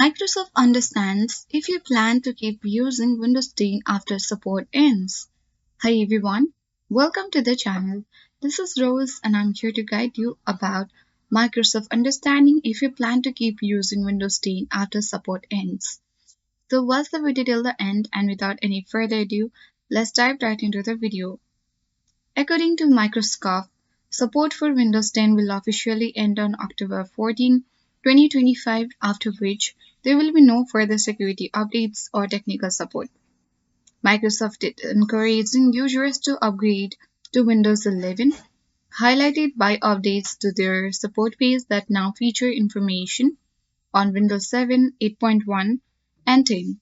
Microsoft understands if you plan to keep using Windows 10 after support ends. Hi everyone, welcome to the channel. This is Rose and I'm here to guide you about Microsoft understanding if you plan to keep using Windows 10 after support ends. So watch the video till the end and without any further ado, let's dive right into the video. According to Microsoft, support for Windows 10 will officially end on October 14, 2025, after which there will be no further security updates or technical support. Microsoft is encouraging users to upgrade to Windows 11, highlighted by updates to their support page that now feature information on Windows 7, 8.1, and 10.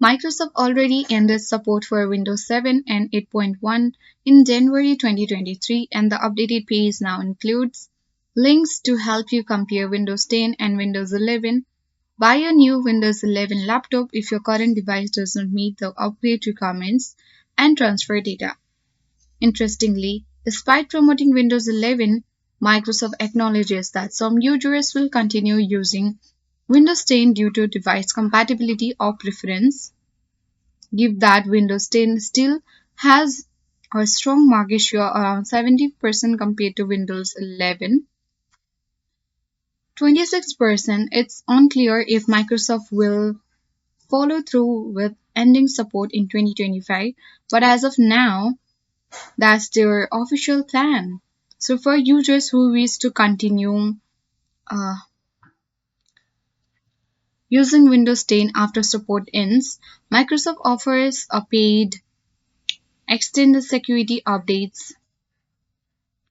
Microsoft already ended support for Windows 7 and 8.1 in January 2023, and the updated page now includes links to help you compare Windows 10 and Windows 11. Buy a new Windows 11 laptop if your current device does not meet the upgrade requirements, and transfer data. Interestingly, despite promoting Windows 11, Microsoft acknowledges that some users will continue using Windows 10 due to device compatibility or preference. Give that Windows 10 still has a strong market share around 70% compared to Windows 11. 26%. It's unclear if Microsoft will follow through with ending support in 2025, but as of now, that's their official plan. So, for users who wish to continue uh, using Windows 10 after support ends, Microsoft offers a paid extended security updates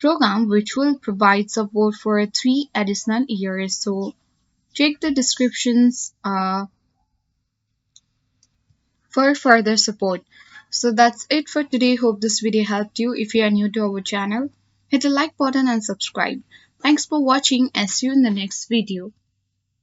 program which will provide support for 3 additional years. So check the descriptions for further support. So that's it for today. Hope this video helped you. If you are new to our channel, hit the like button and subscribe. Thanks for watching and see you in the next video.